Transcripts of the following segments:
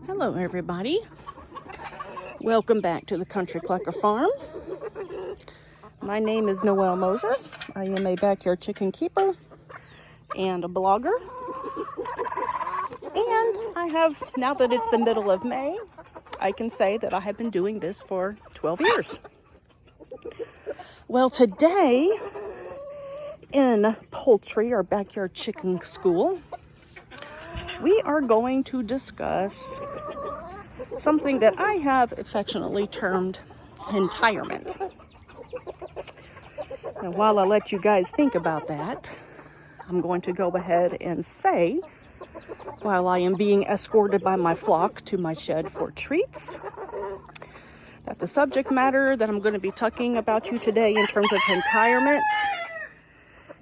Hello everybody, welcome back to the Country Clucker Farm. My name is Noelle Mosier. I am a backyard chicken keeper and a blogger. And I have, now that it's the middle of May, I can say that I have been doing this for 12 years. Well, today in poultry or backyard chicken school, we are going to discuss something that I have affectionately termed hen-tirement. And while I let you guys think about that, I'm going to go ahead and say, while I am being escorted by my flock to my shed for treats, that the subject matter that I'm going to be talking about you today in terms of hen-tirement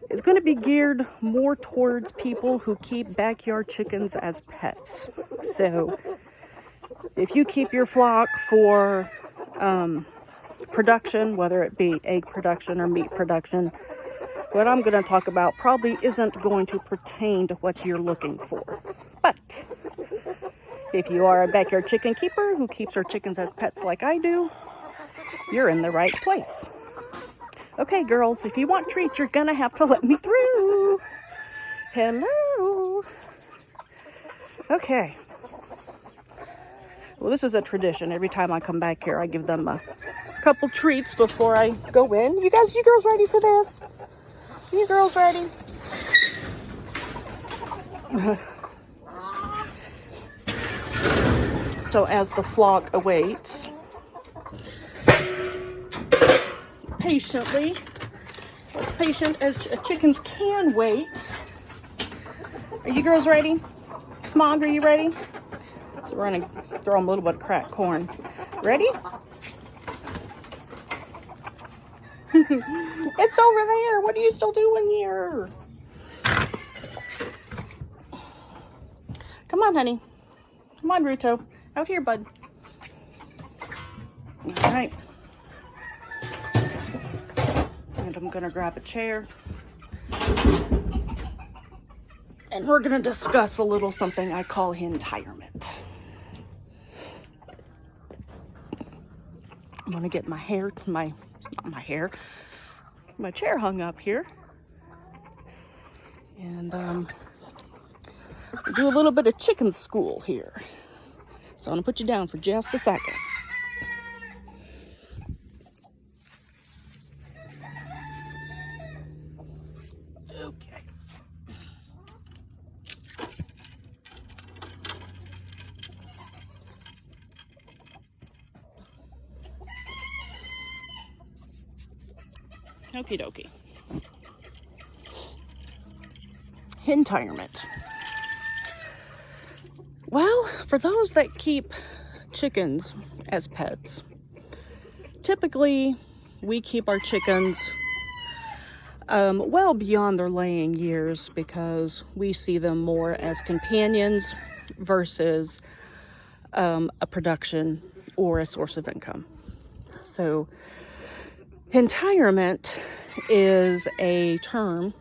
is going to be geared more towards people who keep backyard chickens as pets. So if you keep your flock for production, whether it be egg production or meat production, what I'm going to talk about probably isn't going to pertain to what you're looking for. But if you are a backyard chicken keeper who keeps her chickens as pets like I do, you're in the right place. Okay, girls, if you want treats, you're gonna have to let me through. Hello. Okay. Well, this is a tradition. Every time I come back here, I give them a couple treats before I go in. You girls ready for this? You girls ready? So as the flock awaits patiently, as patient as chickens can wait. Are you girls ready? Smog, are you ready? So we're gonna throw them a little bit of cracked corn. Ready? It's over there. What are you still doing here? Come on, honey. Come on, Ruto. Out here, bud. All right. And I'm gonna grab a chair. And we're gonna discuss a little something I call hen-tirement. I'm gonna get my chair hung up here. And we'll do a little bit of chicken school here. So I'm gonna put you down for just a second. Okay. Okie dokie. Hen-tirement. Well, for those that keep chickens as pets, typically we keep our chickens well beyond their laying years because we see them more as companions versus a production or a source of income. So hen-tirement is a term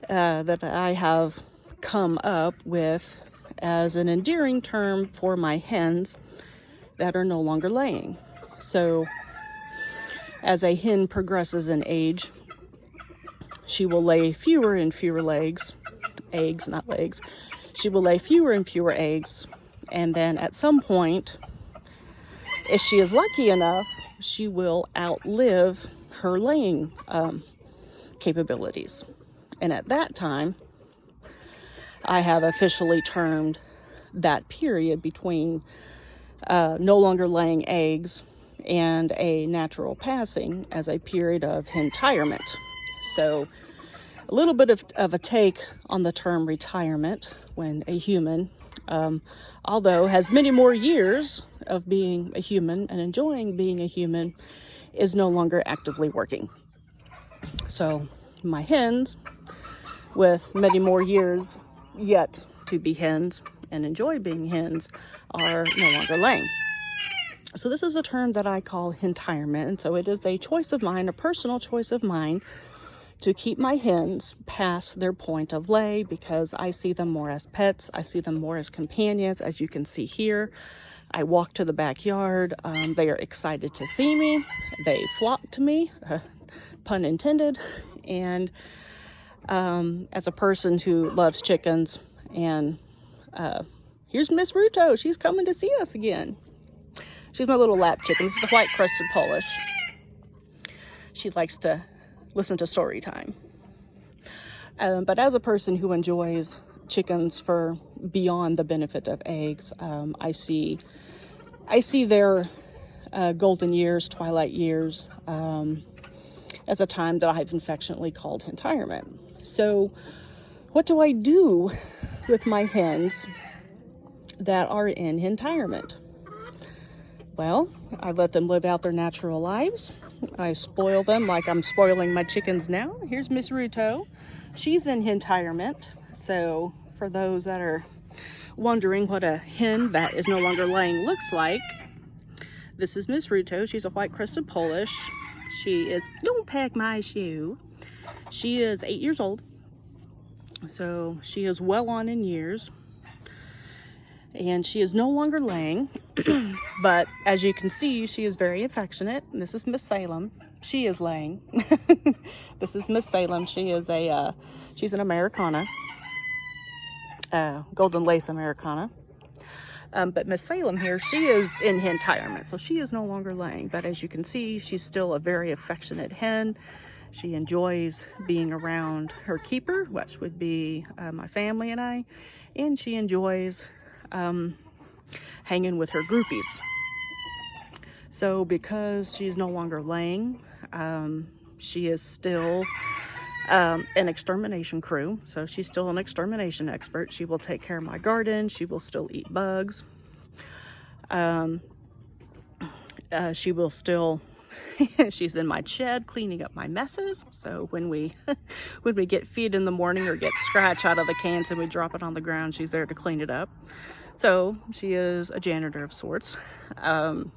that I have come up with as an endearing term for my hens that are no longer laying. So as a hen progresses in age, she will lay fewer and fewer eggs, not legs. She will lay fewer and fewer eggs, and then at some point, if she is lucky enough, she will outlive her laying capabilities. And at that time, I have officially termed that period between no longer laying eggs and a natural passing as a period of hen-tirement. So a little bit of a take on the term retirement when a human, although has many more years of being a human and enjoying being a human, is no longer actively working. So my hens, with many more years yet to be hens and enjoy being hens, are no longer laying. So this is a term that I call hen-tirement, and so it is a choice of mine, a personal choice of mine, to keep my hens past their point of lay, because I see them more as pets. I see them more as companions. As you can see here, I walk to the backyard. They are excited to see me. They flock to me, pun intended. And as a person who loves chickens, and here's Miss Ruto. She's coming to see us again. She's my little lap chicken. This is a white crested Polish. She likes to listen to story time. But as a person who enjoys chickens for beyond the benefit of eggs, I see their golden years, twilight years, as a time that I've affectionately called Hen-tirement. So what do I do with my hens that are in Hen-tirement? Well, I let them live out their natural lives. I spoil them like I'm spoiling my chickens now. Here's Miss Ruto. She's in Hen-tirement. So for those that are wondering what a hen that is no longer laying looks like, this is Miss Ruto. She's a white crested Polish. She is, don't pack my shoe. She is 8 years old. So she is well on in years. And she is no longer laying, but as you can see, she is very affectionate. This is Miss Salem. She is laying. This is Miss Salem. She is she's an Americana, golden lace Americana. But Miss Salem here, she is in Hen-tirement, so she is no longer laying. But as you can see, she's still a very affectionate hen. She enjoys being around her keeper, which would be my family and I, and she enjoys hanging with her groupies. So because she's no longer laying, she is still an extermination crew. So she's still an extermination expert. She will take care of my garden. She will still eat bugs. She will still she's in my shed cleaning up my messes. So when we get feed in the morning or get scratch out of the cans and we drop it on the ground, she's there to clean it up. So she is a janitor of sorts. And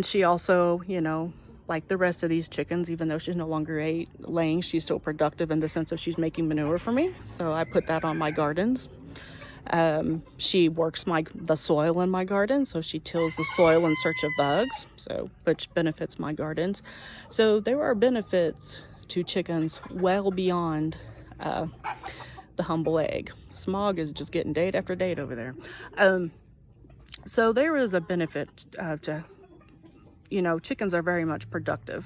she also, you know, like the rest of these chickens, even though she's no longer laying, she's still productive in the sense of she's making manure for me. So I put that on my gardens. She works the soil in my garden, so she tills the soil in search of bugs, so which benefits my gardens. So there are benefits to chickens well beyond the humble egg. Smog is just getting date after date over there. So there is a benefit to, you know, chickens are very much productive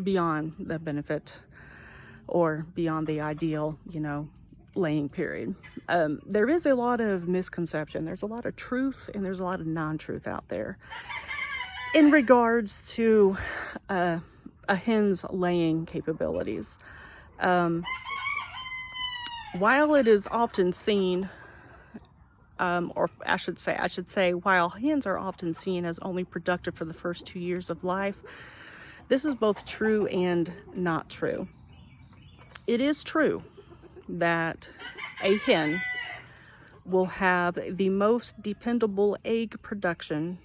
beyond the benefit or beyond the ideal, you know, laying period. There is a lot of misconception. There's a lot of truth and there's a lot of non-truth out there in regards to a hen's laying capabilities. While it is often seen, or I should say, while hens are often seen as only productive for the first 2 years of life, this is both true and not true. It is true that a hen will have the most dependable egg production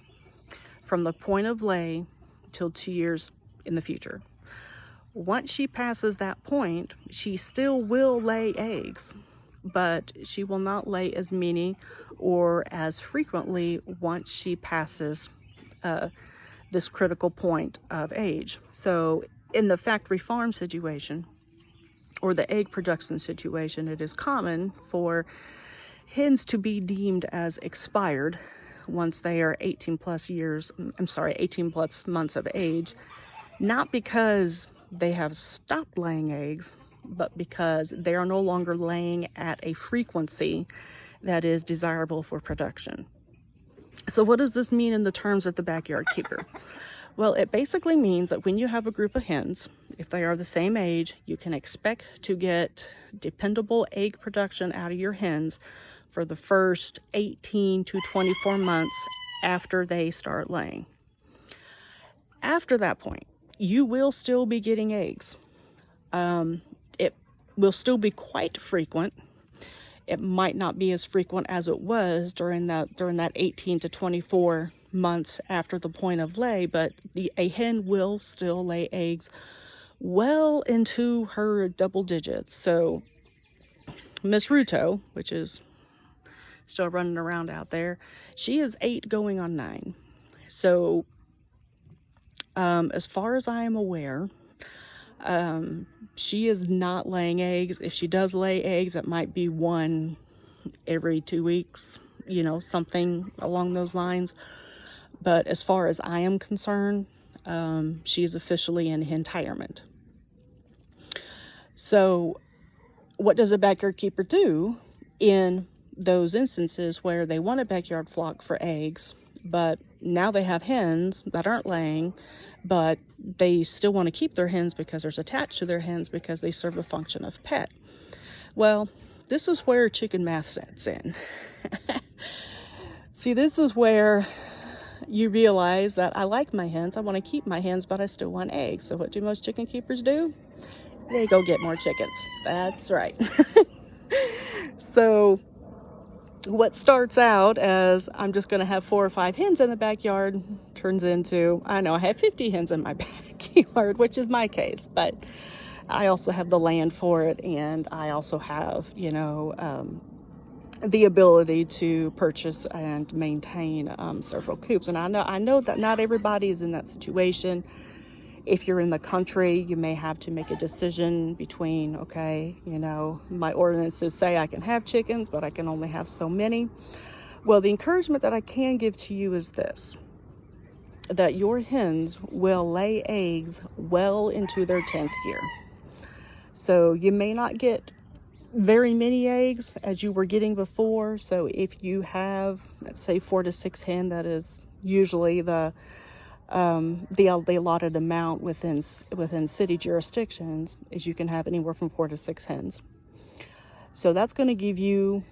from the point of lay till 2 years in the future. Once she passes that point, she still will lay eggs, but she will not lay as many or as frequently once she passes this critical point of age. So in the factory farm situation, or the egg production situation, it is common for hens to be deemed as expired once they are 18 plus months of age, not because they have stopped laying eggs, but because they are no longer laying at a frequency that is desirable for production. So what does this mean in the terms of the backyard keeper? Well, it basically means that when you have a group of hens, if they are the same age, you can expect to get dependable egg production out of your hens for the first 18 to 24 months after they start laying. After that point, you will still be getting eggs. It will still be quite frequent. It might not be as frequent as it was during that 18 to 24 months after the point of lay, but a hen will still lay eggs well into her double digits. So Miss Ruto, which is still running around out there, she is 8 going on 9. So as far as I am aware, she is not laying eggs. If she does lay eggs, it might be one every 2 weeks, you know, something along those lines. But as far as I am concerned, she is officially in hen-tirement. So what does a backyard keeper do in those instances where they want a backyard flock for eggs, but now they have hens that aren't laying, but they still want to keep their hens because there's attached to their hens because they serve a function of pet? Well, this is where chicken math sets in. See, this is where you realize that I like my hens, I want to keep my hens, but I still want eggs. So what do most chicken keepers do? They go get more chickens. That's right. So what starts out as I'm just going to have 4 or 5 hens in the backyard turns into, I know I have 50 hens in my backyard, which is my case, but I also have the land for it, and I also have, you know, the ability to purchase and maintain several coops. And I know that not everybody is in that situation. If you're in the country, you may have to make a decision between, okay, you know, my ordinances say I can have chickens, but I can only have so many. Well, the encouragement that I can give to you is this, that your hens will lay eggs well into their 10th year. So you may not get very many eggs as you were getting before. So if you have, let's say 4 to 6 hen, that is usually the allotted amount within city jurisdictions, is you can have anywhere from 4 to 6 hens. So that's going to give you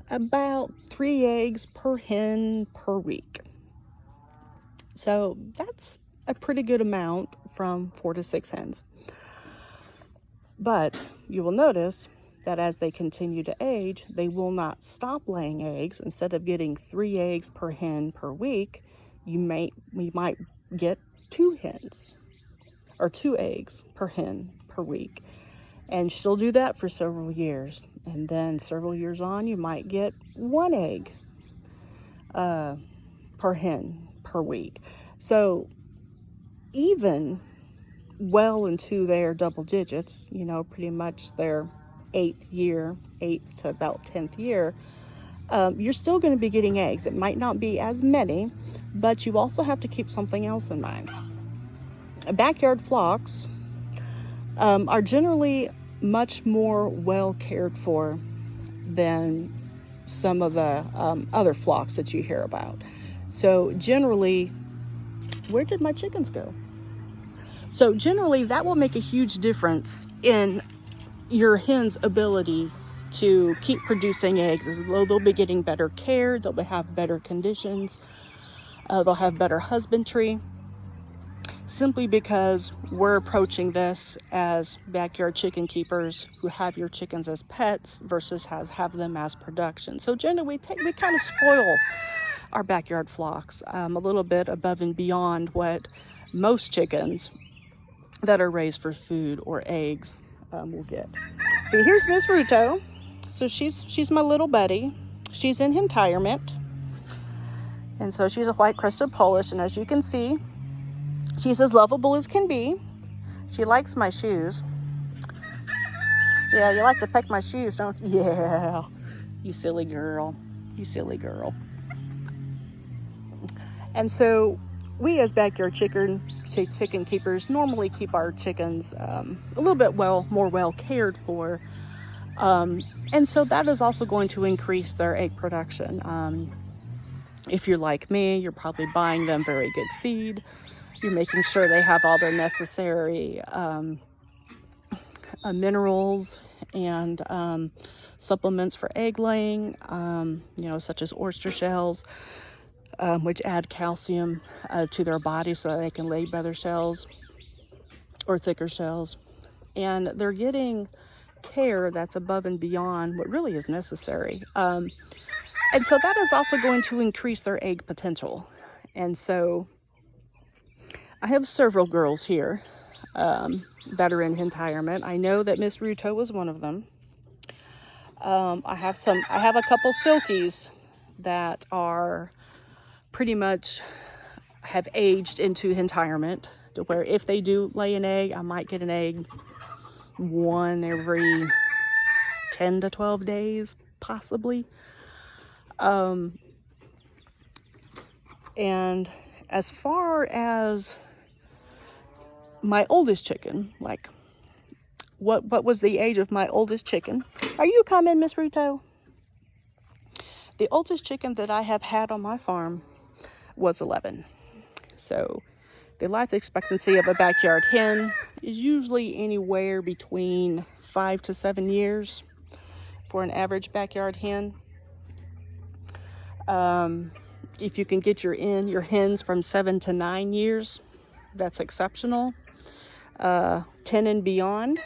about 3 eggs per hen per week. So that's a pretty good amount from 4 to 6 hens. But you will notice that as they continue to age, they will not stop laying eggs. Instead of getting 3 eggs per hen per week, we might get 2 hens or 2 eggs per hen per week. And she'll do that for several years. And then several years on, you might get 1 egg per hen per week. So even well into their double digits, you know, pretty much their 8th to about 10th year, you're still going to be getting eggs. It might not be as many, but you also have to keep something else in mind. Backyard flocks are generally much more well cared for than some of the other flocks that you hear about. So generally, where did my chickens go? So generally, that will make a huge difference in your hen's ability to keep producing eggs. They'll be getting better care, they'll have better conditions, they'll have better husbandry, simply because we're approaching this as backyard chicken keepers who have your chickens as pets versus have them as production. So generally we kind of spoil our backyard flocks a little bit above and beyond what most chickens that are raised for food or eggs will get. See, here's Miss Ruto. So she's my little buddy. She's in Hentirement, and so she's a white-crested Polish. And as you can see, she's as lovable as can be. She likes my shoes. Yeah, you like to peck my shoes, don't you? Yeah, you silly girl. You silly girl. And so we as backyard chicken keepers normally keep our chickens a little bit more well cared for. And so that is also going to increase their egg production. If you're like me, you're probably buying them very good feed. You're making sure they have all their necessary minerals and supplements for egg laying, you know, such as oyster shells, which add calcium to their body so that they can lay better shells or thicker shells. And they're getting care that's above and beyond what really is necessary. And so that is also going to increase their egg potential. And so I have several girls here that are in Hen-tirement. I know that Miss Ruto was one of them. I have a couple silkies that are pretty much have aged into Hen-tirement, to where if they do lay an egg, I might get an egg one every 10 to 12 days, possibly. And as far as my oldest chicken, like what was the age of my oldest chicken? Are you coming, Miss Ruto? The oldest chicken that I have had on my farm was 11. So the life expectancy of a backyard hen is usually anywhere between 5 to 7 years for an average backyard hen. If you can get your hens from 7 to 9 years, that's exceptional. 10 and beyond,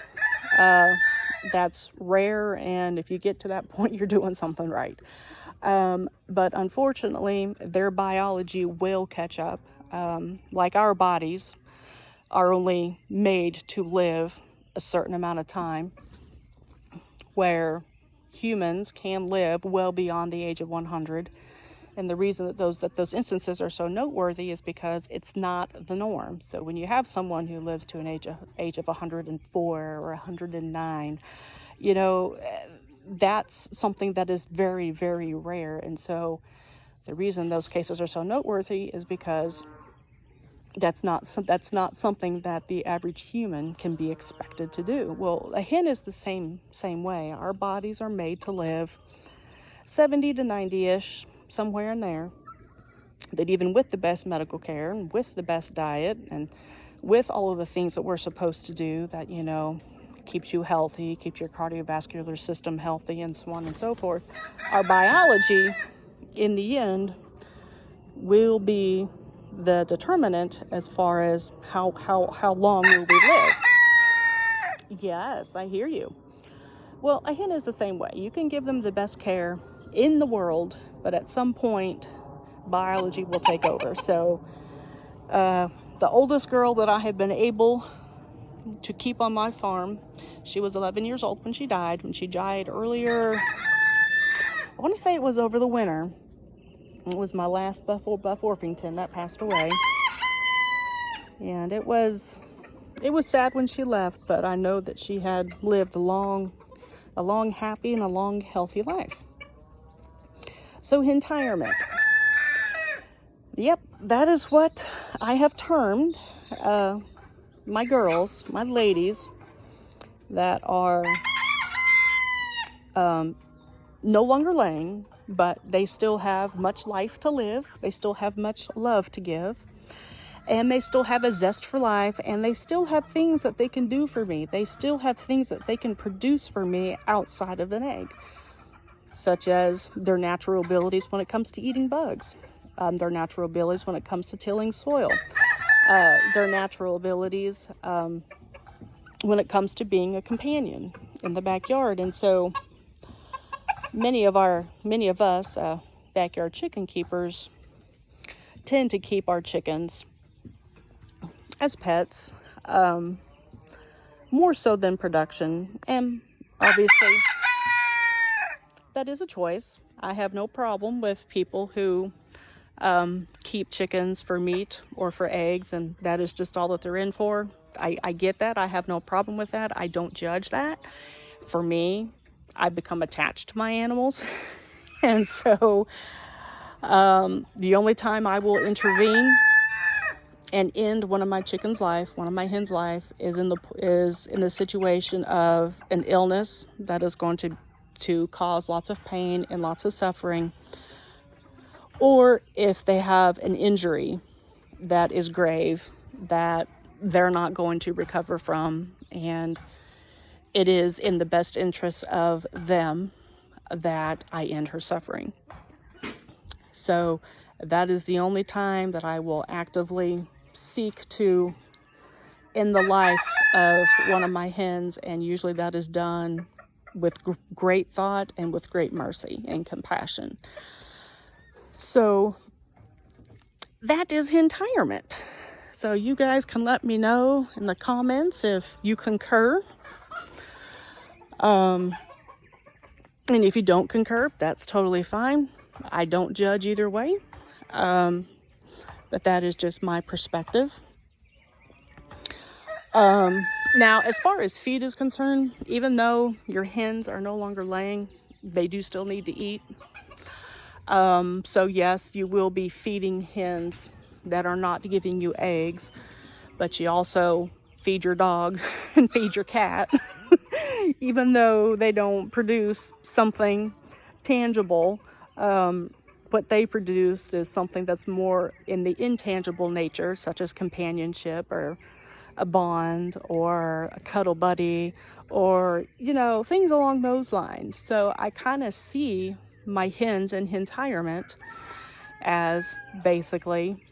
that's rare, and if you get to that point, you're doing something right. But unfortunately, their biology will catch up. Like our bodies are only made to live a certain amount of time, where humans can live well beyond the age of 100. And the reason that those instances are so noteworthy is because it's not the norm. So when you have someone who lives to an age of 104 or 109, you know, that's something that is very, very rare. And so the reason those cases are so noteworthy is because that's not something that the average human can be expected to do. Well, a hen is the same way. Our bodies are made to live 70 to 90-ish, somewhere in there. That even with the best medical care and with the best diet and with all of the things that we're supposed to do that, you know, keeps you healthy, keeps your cardiovascular system healthy, and so on and so forth, our biology in the end will be the determinant as far as how long will we live. Yes, I hear you. Well, a hen is the same way. You can give them the best care in the world, but at some point biology will take over. So the oldest girl that I have been able to keep on my farm, she was 11 years old when she died. When she died earlier, I want to say it was over the winter. It was my last Buff Orpington that passed away, and it was sad when she left, but I know that she had lived a long happy and a long healthy life. So Hentirement. Yep, that is what I have termed my girls, my ladies that are no longer laying, but they still have much life to live. They still have much love to give. And they still have a zest for life, and they still have things that they can do for me. They still have things that they can produce for me outside of an egg, such as their natural abilities when it comes to eating bugs, their natural abilities when it comes to tilling soil, their natural abilities when it comes to being a companion in the backyard. And so many of us backyard chicken keepers tend to keep our chickens as pets, more so than production. And obviously that is a choice. I have no problem with people who keep chickens for meat or for eggs, and that is just all that they're in for. I get that. I have no problem with that. I don't judge that. For me, I've become attached to my animals. And so the only time I will intervene and end one of my chickens' life, one of my hens' life, is in the situation of an illness that is going to cause lots of pain and lots of suffering, or if they have an injury that is grave that they're not going to recover from, and it is in the best interest of them that I end her suffering. So that is the only time that I will actively seek to end the life of one of my hens, and usually that is done with great thought and with great mercy and compassion. So that is Hentirement. So you guys can let me know in the comments if you concur. And if you don't concur, that's totally fine. I don't judge either way. But that is just my perspective. Now, as far as feed is concerned, even though your hens are no longer laying, they do still need to eat. So yes, you will be feeding hens that are not giving you eggs, but you also feed your dog and feed your cat, even though they don't produce something tangible. What they produce is something that's more in the intangible nature, such as companionship or a bond or a cuddle buddy or, you know, things along those lines. So I kind of see my hens and hen-tirement as basically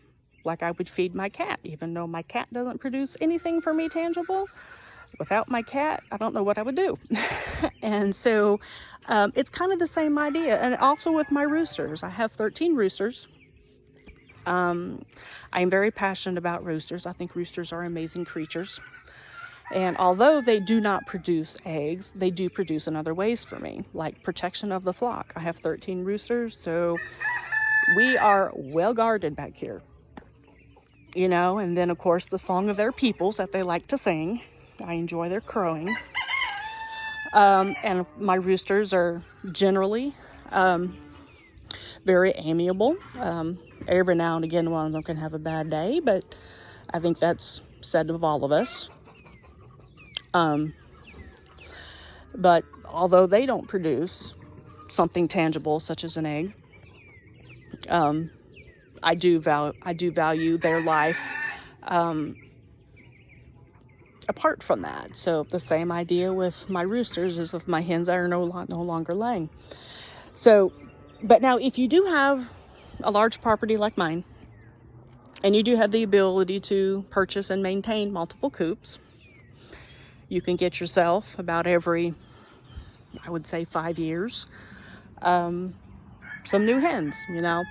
like I would feed my cat, even though my cat doesn't produce anything for me tangible. Without my cat, I don't know what I would do. And so it's kind of the same idea. And also with my roosters, I have 13 roosters. I'm very passionate about roosters. I think roosters are amazing creatures. And although they do not produce eggs, they do produce in other ways for me, like protection of the flock. I have 13 roosters, so we are well guarded back here. You know, and then of course the song of their peoples that they like to sing. I enjoy their crowing. And my roosters are generally very amiable. Every now and again, one of them can have a bad day, but I think that's said of all of us. But although they don't produce something tangible such as an egg, I do value their life apart from that. So the same idea with my roosters is with my hens that are no longer laying. So, but now if you do have a large property like mine, and you do have the ability to purchase and maintain multiple coops, you can get yourself about every, I would say 5 years, some new hens, you know,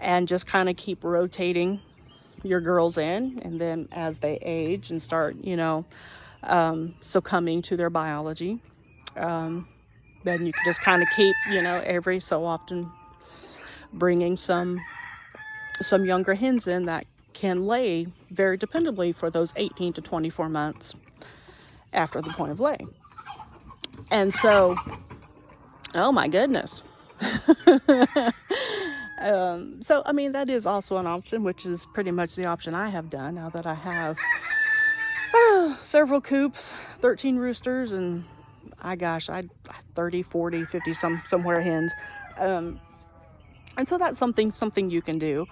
and just kind of keep rotating your girls in. And then as they age and start, you know, succumbing to their biology, then you can just kind of keep, you know, every so often bringing some younger hens in that can lay very dependably for those 18 to 24 months after the point of laying. And so, oh my goodness. So, I mean, that is also an option, which is pretty much the option I have done now that I have several coops, 13 roosters, and I 30, 40, 50 somewhere hens. And so that's something you can do.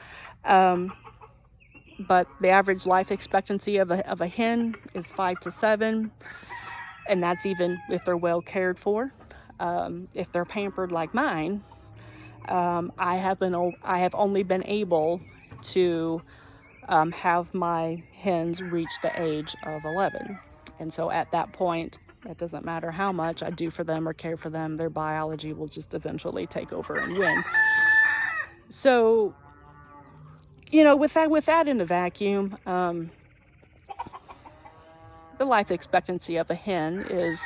But the average life expectancy of a hen is 5 to 7, and that's even if they're well cared for. If they're pampered like mine, I have only been able to have my hens reach the age of 11, and so at that point, it doesn't matter how much I do for them or care for them, their biology will just eventually take over and win. So, you know, with that in a vacuum, the life expectancy of a hen is,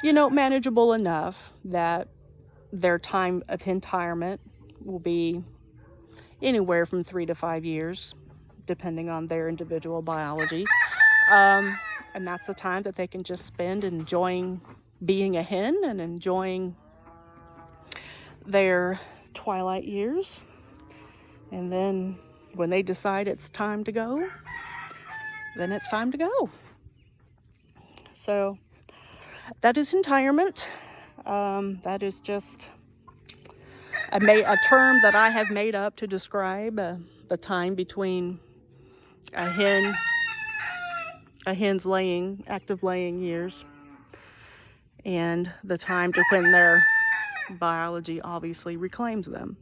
you know, manageable enough that their time of hen-tirement will be anywhere from 3 to 5 years, depending on their individual biology. And that's the time that they can just spend enjoying being a hen and enjoying their twilight years. And then when they decide it's time to go, then it's time to go. So that is hen-tirement. That is just a term that I have made up to describe the time between a hen's active laying years and the time to when their biology obviously reclaims them.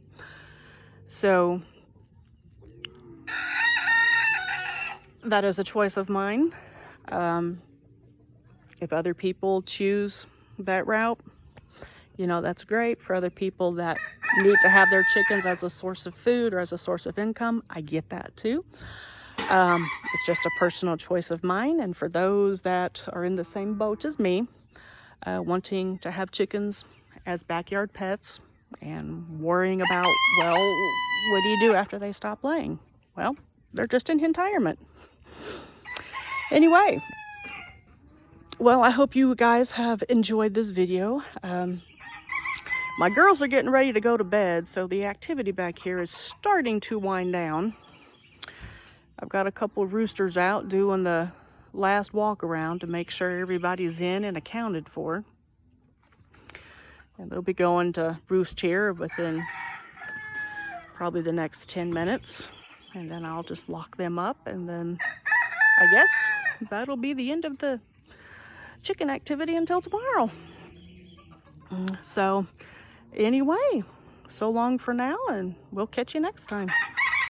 So that is a choice of mine. If other people choose that route, you know, that's great. For other people that need to have their chickens as a source of food or as a source of income, I get that too. It's just a personal choice of mine, and for those that are in the same boat as me, wanting to have chickens as backyard pets and worrying about, well, what do you do after they stop laying? Well, they're just in Hentirement. Anyway, well, I hope you guys have enjoyed this video. My girls are getting ready to go to bed, so the activity back here is starting to wind down. I've got a couple of roosters out doing the last walk around to make sure everybody's in and accounted for. And they'll be going to roost here within probably the next 10 minutes. And then I'll just lock them up, and then I guess that'll be the end of the chicken activity until tomorrow. So anyway, so long for now, and we'll catch you next time.